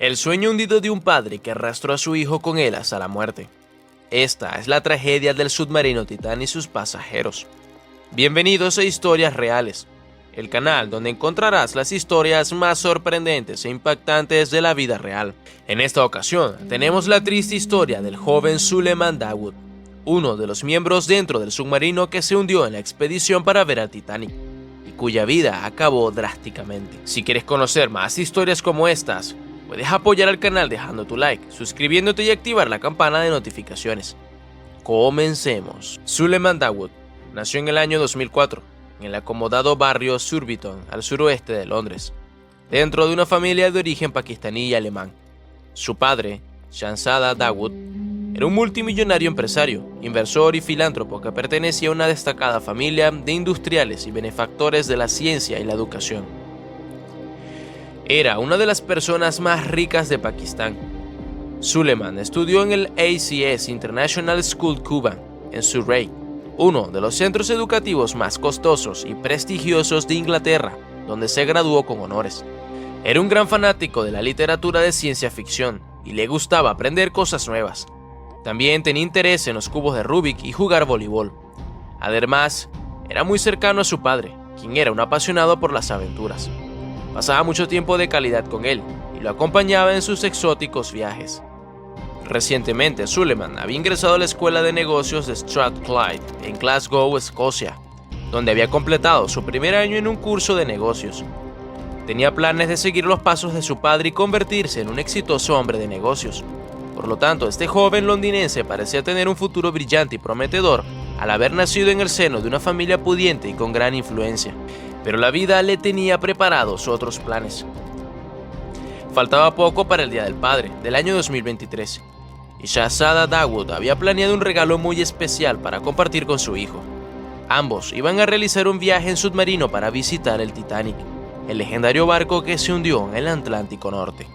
El sueño hundido de un padre que arrastró a su hijo con él hasta la muerte. Esta es la tragedia del submarino Titán y sus pasajeros. Bienvenidos a Historias Reales, el canal donde encontrarás las historias más sorprendentes e impactantes de la vida real. En esta ocasión tenemos la triste historia del joven Suleiman Dawood, uno de los miembros dentro del submarino que se hundió en la expedición para ver al Titanic, y cuya vida acabó drásticamente. Si quieres conocer más historias como estas, puedes apoyar al canal dejando tu like, suscribiéndote y activar la campana de notificaciones. Comencemos. Suleiman Dawood nació en el año 2004, en el acomodado barrio Surbiton, al suroeste de Londres, dentro de una familia de origen pakistaní y alemán. Su padre, Shamsada Dawood, era un multimillonario empresario, inversor y filántropo que pertenecía a una destacada familia de industriales y benefactores de la ciencia y la educación. Era una de las personas más ricas de Pakistán. Suleiman estudió en el ACS International School Cuba, en Surrey, uno de los centros educativos más costosos y prestigiosos de Inglaterra, donde se graduó con honores. Era un gran fanático de la literatura de ciencia ficción y le gustaba aprender cosas nuevas. También tenía interés en los cubos de Rubik y jugar voleibol. Además, era muy cercano a su padre, quien era un apasionado por las aventuras. Pasaba mucho tiempo de calidad con él y lo acompañaba en sus exóticos viajes. Recientemente, Suleiman había ingresado a la Escuela de Negocios de Strathclyde en Glasgow, Escocia, donde había completado su primer año en un curso de negocios. Tenía planes de seguir los pasos de su padre y convertirse en un exitoso hombre de negocios. Por lo tanto, este joven londinense parecía tener un futuro brillante y prometedor al haber nacido en el seno de una familia pudiente y con gran influencia. Pero la vida le tenía preparados otros planes. Faltaba poco para el Día del Padre del año 2023, y Shamsada Dawood había planeado un regalo muy especial para compartir con su hijo. Ambos iban a realizar un viaje en submarino para visitar el Titanic, el legendario barco que se hundió en el Atlántico Norte.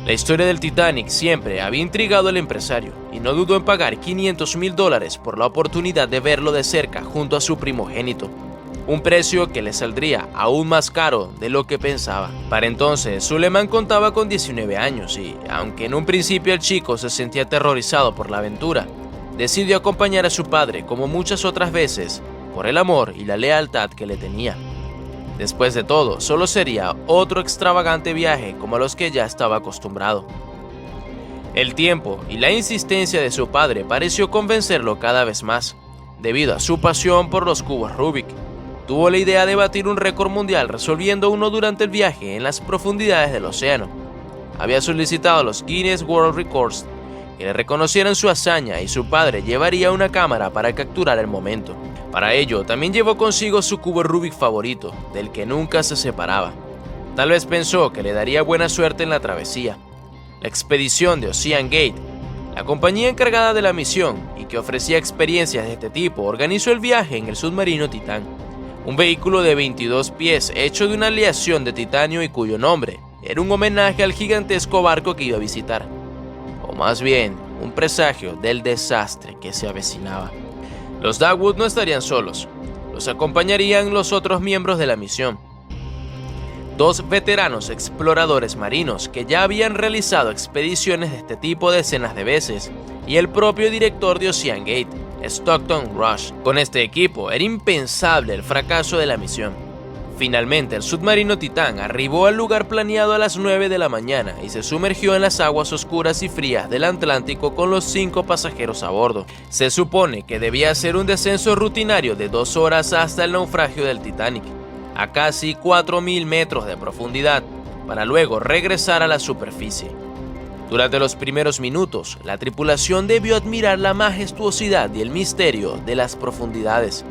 La historia del Titanic siempre había intrigado al empresario y no dudó en pagar $500,000 por la oportunidad de verlo de cerca junto a su primogénito. Un precio que le saldría aún más caro de lo que pensaba. Para entonces, Suleiman contaba con 19 años y, aunque en un principio el chico se sentía aterrorizado por la aventura, decidió acompañar a su padre como muchas otras veces, por el amor y la lealtad que le tenía. Después de todo, solo sería otro extravagante viaje como a los que ya estaba acostumbrado. El tiempo y la insistencia de su padre pareció convencerlo cada vez más, debido a su pasión por los cubos Rubik. Tuvo la idea de batir un récord mundial resolviendo uno durante el viaje en las profundidades del océano. Había solicitado a los Guinness World Records que le reconocieran su hazaña y su padre llevaría una cámara para capturar el momento. Para ello, también llevó consigo su cubo Rubik favorito, del que nunca se separaba. Tal vez pensó que le daría buena suerte en la travesía. La expedición de Ocean Gate, la compañía encargada de la misión y que ofrecía experiencias de este tipo, organizó el viaje en el submarino Titán. Un vehículo de 22 pies hecho de una aleación de titanio y cuyo nombre era un homenaje al gigantesco barco que iba a visitar, o más bien, un presagio del desastre que se avecinaba. Los Dawood no estarían solos, los acompañarían los otros miembros de la misión. Dos veteranos exploradores marinos que ya habían realizado expediciones de este tipo decenas de veces, y el propio director de Ocean Gate, Stockton Rush. Con este equipo era impensable el fracaso de la misión. Finalmente, el submarino Titán arribó al lugar planeado a las 9 de la mañana y se sumergió en las aguas oscuras y frías del Atlántico con los 5 pasajeros a bordo. Se supone que debía ser un descenso rutinario de 2 horas hasta el naufragio del Titanic, a casi 4.000 metros de profundidad, para luego regresar a la superficie. Durante los primeros minutos, la tripulación debió admirar la majestuosidad y el misterio de las profundidades.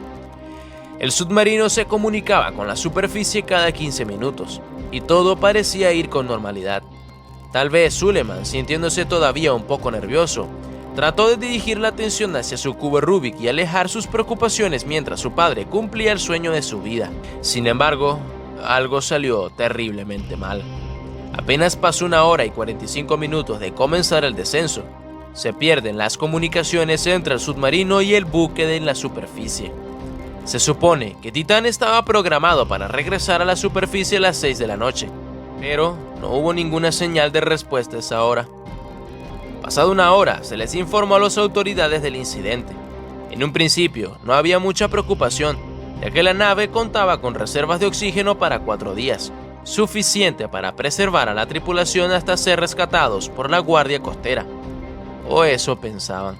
El submarino se comunicaba con la superficie cada 15 minutos, y todo parecía ir con normalidad. Tal vez Suleiman, sintiéndose todavía un poco nervioso, trató de dirigir la atención hacia su cubo Rubik y alejar sus preocupaciones mientras su padre cumplía el sueño de su vida. Sin embargo, algo salió terriblemente mal. Apenas pasó 1 hora y 45 minutos de comenzar el descenso, se pierden las comunicaciones entre el submarino y el buque en la superficie. Se supone que Titán estaba programado para regresar a la superficie a las 6 de la noche, pero no hubo ninguna señal de respuesta a esa hora. Pasada una hora, se les informó a las autoridades del incidente. En un principio, no había mucha preocupación, ya que la nave contaba con reservas de oxígeno para 4 días, suficiente para preservar a la tripulación hasta ser rescatados por la Guardia Costera. O eso pensaban.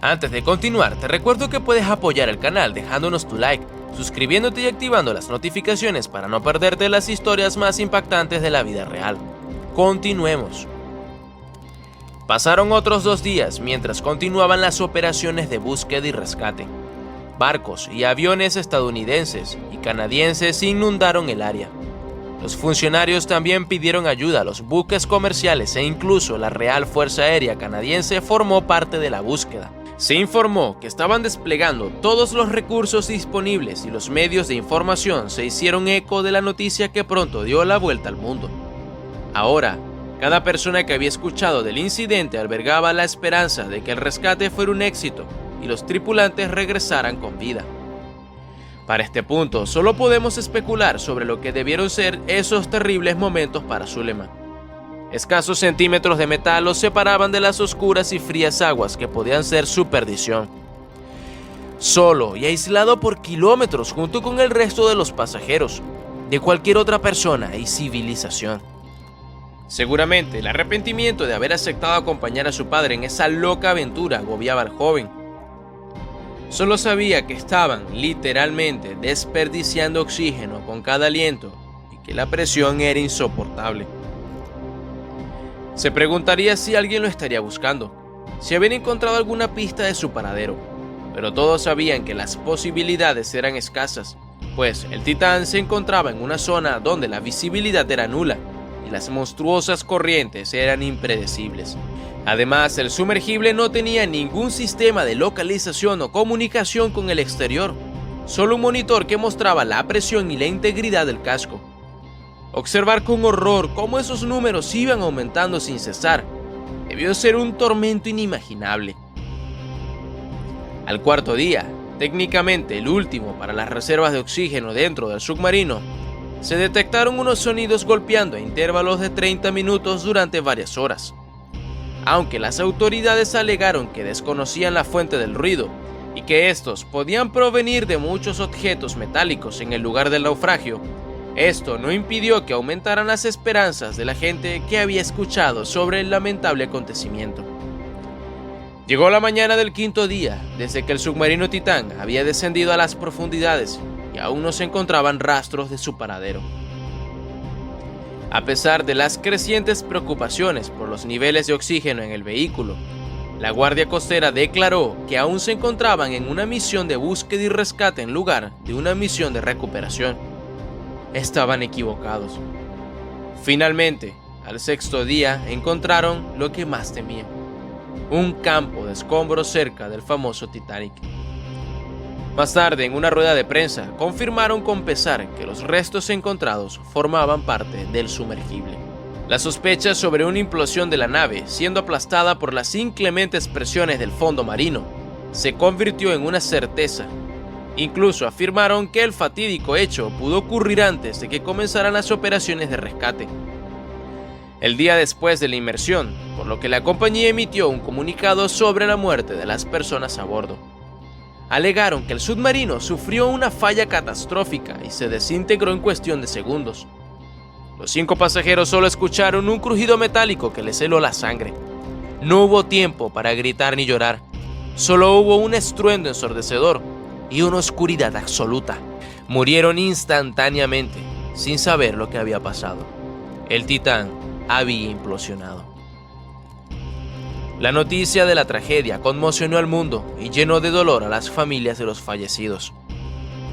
Antes de continuar, te recuerdo que puedes apoyar el canal dejándonos tu like, suscribiéndote y activando las notificaciones para no perderte las historias más impactantes de la vida real. Continuemos. Pasaron otros 2 días mientras continuaban las operaciones de búsqueda y rescate. Barcos y aviones estadounidenses y canadienses inundaron el área. Los funcionarios también pidieron ayuda a los buques comerciales e incluso la Real Fuerza Aérea Canadiense formó parte de la búsqueda. Se informó que estaban desplegando todos los recursos disponibles y los medios de información se hicieron eco de la noticia que pronto dio la vuelta al mundo. Ahora, cada persona que había escuchado del incidente albergaba la esperanza de que el rescate fuera un éxito y los tripulantes regresaran con vida. Para este punto, solo podemos especular sobre lo que debieron ser esos terribles momentos para Suleiman. Escasos centímetros de metal los separaban de las oscuras y frías aguas que podían ser su perdición. Solo y aislado por kilómetros junto con el resto de los pasajeros, de cualquier otra persona y civilización. Seguramente el arrepentimiento de haber aceptado acompañar a su padre en esa loca aventura agobiaba al joven. Solo sabía que estaban literalmente desperdiciando oxígeno con cada aliento y que la presión era insoportable. Se preguntaría si alguien lo estaría buscando, si habían encontrado alguna pista de su paradero, pero todos sabían que las posibilidades eran escasas, pues el Titán se encontraba en una zona donde la visibilidad era nula y las monstruosas corrientes eran impredecibles. Además, el sumergible no tenía ningún sistema de localización o comunicación con el exterior, solo un monitor que mostraba la presión y la integridad del casco. Observar con horror cómo esos números iban aumentando sin cesar debió ser un tormento inimaginable. Al 4.º día, técnicamente el último para las reservas de oxígeno dentro del submarino, se detectaron unos sonidos golpeando a intervalos de 30 minutos durante varias horas. Aunque las autoridades alegaron que desconocían la fuente del ruido y que estos podían provenir de muchos objetos metálicos en el lugar del naufragio, esto no impidió que aumentaran las esperanzas de la gente que había escuchado sobre el lamentable acontecimiento. Llegó la mañana del 5.º día desde que el submarino Titán había descendido a las profundidades y aún no se encontraban rastros de su paradero. A pesar de las crecientes preocupaciones por los niveles de oxígeno en el vehículo, la Guardia Costera declaró que aún se encontraban en una misión de búsqueda y rescate en lugar de una misión de recuperación. Estaban equivocados. Finalmente, al 6.º día, encontraron lo que más temían: un campo de escombros cerca del famoso Titanic. Más tarde, en una rueda de prensa, confirmaron con pesar que los restos encontrados formaban parte del sumergible. La sospecha sobre una implosión de la nave, siendo aplastada por las inclementes presiones del fondo marino, se convirtió en una certeza. Incluso afirmaron que el fatídico hecho pudo ocurrir antes de que comenzaran las operaciones de rescate. El día después de la inmersión, por lo que la compañía emitió un comunicado sobre la muerte de las personas a bordo. Alegaron que el submarino sufrió una falla catastrófica y se desintegró en cuestión de segundos. Los 5 pasajeros solo escucharon un crujido metálico que les heló la sangre. No hubo tiempo para gritar ni llorar, solo hubo un estruendo ensordecedor y una oscuridad absoluta. Murieron instantáneamente, sin saber lo que había pasado. El Titán había implosionado. La noticia de la tragedia conmocionó al mundo y llenó de dolor a las familias de los fallecidos.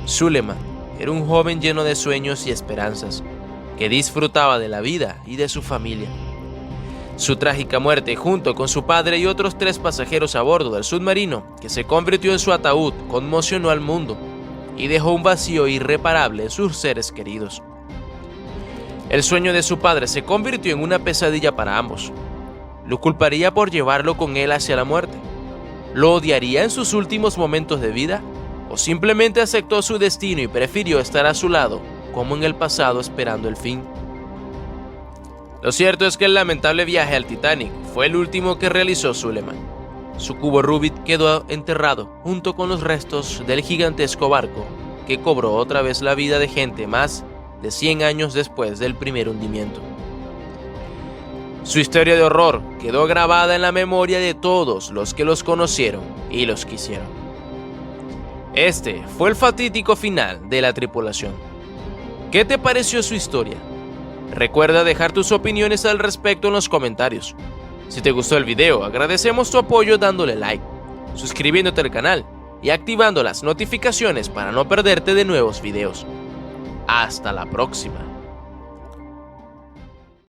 Suleiman era un joven lleno de sueños y esperanzas, que disfrutaba de la vida y de su familia. Su trágica muerte, junto con su padre y otros 3 pasajeros a bordo del submarino, que se convirtió en su ataúd, conmocionó al mundo y dejó un vacío irreparable en sus seres queridos. El sueño de su padre se convirtió en una pesadilla para ambos. ¿Lo culparía por llevarlo con él hacia la muerte? ¿Lo odiaría en sus últimos momentos de vida? ¿O simplemente aceptó su destino y prefirió estar a su lado, como en el pasado, esperando el fin? Lo cierto es que el lamentable viaje al Titanic fue el último que realizó Suleiman. Su cubo Rubik quedó enterrado junto con los restos del gigantesco barco que cobró otra vez la vida de gente más de 100 años después del primer hundimiento. Su historia de horror quedó grabada en la memoria de todos los que los conocieron y los quisieron. Este fue el fatídico final de la tripulación. ¿Qué te pareció su historia? Recuerda dejar tus opiniones al respecto en los comentarios. Si te gustó el video, agradecemos tu apoyo dándole like, suscribiéndote al canal y activando las notificaciones para no perderte de nuevos videos. Hasta la próxima.